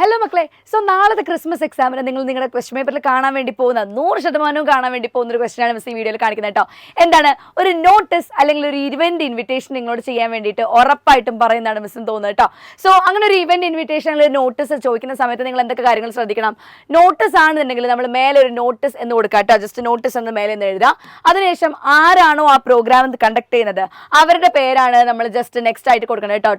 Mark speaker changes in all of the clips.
Speaker 1: Hello മക്കളെ, so നാളത്തെ Christmas എക്സാമിന് നിങ്ങൾ നിങ്ങളുടെ ക്വസ്റ്റ്യൻ പേപ്പറിൽ കാണാൻ വേണ്ടി പോകുന്ന 100% കാണാൻ വേണ്ടി പോകുന്ന ഒരു ക്വസ്റ്റ്യനാണ് മിസ് ഈ വീഡിയോയിൽ കാണിക്കുന്നത് കേട്ടോ. എന്താണ് ഒരു നോട്ടീസ് അല്ലെങ്കിൽ ഒരു ഇവന്റ് ഇൻവിറ്റേഷൻ നിങ്ങളോട് ചെയ്യാൻ വേണ്ടിയിട്ട് ഉറപ്പായിട്ടും പറയുന്നതാണ് മിസ്സും തോന്നുന്നത് കേട്ടോ. സോ അങ്ങനെ ഒരു ഇവന്റ് ഇൻവിറ്റേഷൻ അല്ലെങ്കിൽ ഒരു നോട്ടീസ് ചോദിക്കുന്ന സമയത്ത് നിങ്ങൾ എന്തൊക്കെ കാര്യങ്ങൾ ശ്രദ്ധിക്കണം? നോട്ടീസ് ആണെന്നുണ്ടെങ്കിൽ നമ്മൾ മേലെ ഒരു നോട്ടീസ് എന്ന് കൊടുക്കുക കേട്ടോ. ജസ്റ്റ് നോട്ടീസ് എന്ന് മേലെ നിന്ന് എഴുതാം. അതിനുശേഷം ആരാണോ ആ പ്രോഗ്രാം കണ്ടക്ട് ചെയ്യുന്നത് അവരുടെ പേരാണ് നമ്മൾ ജസ്റ്റ് നെക്സ്റ്റ് ആയിട്ട് കൊടുക്കണം കേട്ടോ.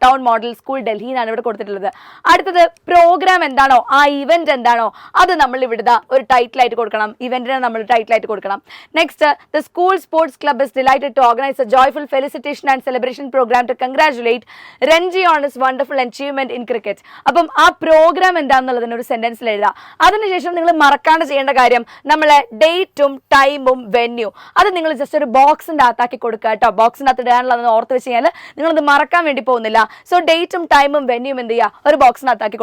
Speaker 1: ടൗൺ മോഡൽ സ്കൂൾ ഡൽഹി എന്നാണ് ഇവിടെ കൊടുത്തിട്ടുള്ളത്. അടുത്തത് പ്രോഗ്രാം എന്താണോ, ആ ഇവന്റ് എന്താണോ അത് നമ്മൾ ഇവിടുത്തെ ഒരു ടൈറ്റിൽ ആയിട്ട് കൊടുക്കണം. ഇവന്റിനെ നമ്മൾ ടൈറ്റിൽ ആയിട്ട് കൊടുക്കണം. Next, the school sports club is delighted to organise a joyful felicitation and celebration programme to congratulate Ranji on his wonderful achievement in cricket. അപ്പം ആ പ്രോഗ്രാം എന്താണെന്നുള്ളതിന് ഒരു സെന്റൻസിൽ എഴുതാം. അതിനുശേഷം നിങ്ങൾ മറക്കാണ്ട് ചെയ്യേണ്ട കാര്യം നമ്മളെ ഡേറ്റും ടൈമും വെന്യൂ അത് നിങ്ങൾ ജസ്റ്റ് ഒരു ബോക്സിന്റെ അകത്താക്കി കൊടുക്കുക കേട്ടോ. ബോക്സിന്റെ അകത്ത് ഇടാനുള്ളതെന്ന് ഓർത്ത് വെച്ച് കഴിഞ്ഞാൽ നിങ്ങളത് മറക്കാൻ വേണ്ടി പോകുന്നില്ല. സോ ഡേറ്റും ടൈമും വെന്യൂം എന്ത് ചെയ്യുക, ഒരു ബോക്സിനകത്താക്കി കൊടുക്കുക.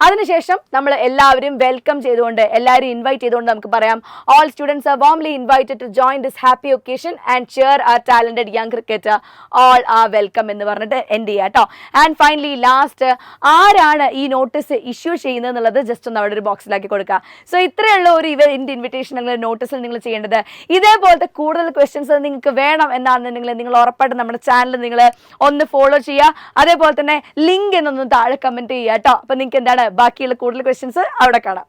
Speaker 1: അതിനുശേഷം നമ്മൾ എല്ലാവരും വെൽക്കം ചെയ്തുകൊണ്ട് എല്ലാവരും ഇൻവൈറ്റ് ചെയ്തുകൊണ്ട് നമുക്ക് പറയാം, all students are warmly invited to join this happy occasion and cheer our talented young cricketer, all are welcome എന്ന് പറഞ്ഞിട്ട് എൻഡ് ചെയ്യുക കേട്ടോ. ആൻഡ് ഫൈനലി ലാസ്റ്റ് ആരാണ് ഈ നോട്ടീസ് ഇഷ്യൂ ചെയ്യുന്നത് എന്നുള്ളത് ജസ്റ്റ് ഒന്ന് അവിടെ ഒരു ബോക്സിലാക്കി കൊടുക്കുക. സോ ഇത്രയുള്ള ഒരു ഇവന്റ് ഇൻവിറ്റേഷൻ അല്ലെങ്കിൽ നോട്ടീസിൽ നിങ്ങൾ ചെയ്യേണ്ടത്. ഇതേപോലത്തെ കൂടുതൽ ക്വസ്റ്റ്യൻസ് നിങ്ങൾക്ക് വേണം എന്നാണെന്നുണ്ടെങ്കിൽ നിങ്ങൾ ഉറപ്പായിട്ടും നമ്മുടെ ചാനൽ നിങ്ങൾ ഒന്ന് ഫോളോ ചെയ്യുക. അതേപോലെ തന്നെ ലിങ്ക് എന്നൊന്ന് താഴെ കമന്റ് ചെയ്യുക കേട്ടോ. അപ്പൊ നിങ്ങൾക്ക് എന്താണ് ബാക്കിയുള്ള കൂടുതൽ ക്വസ്റ്റ്യൻസ് അവിടെ കാണാം.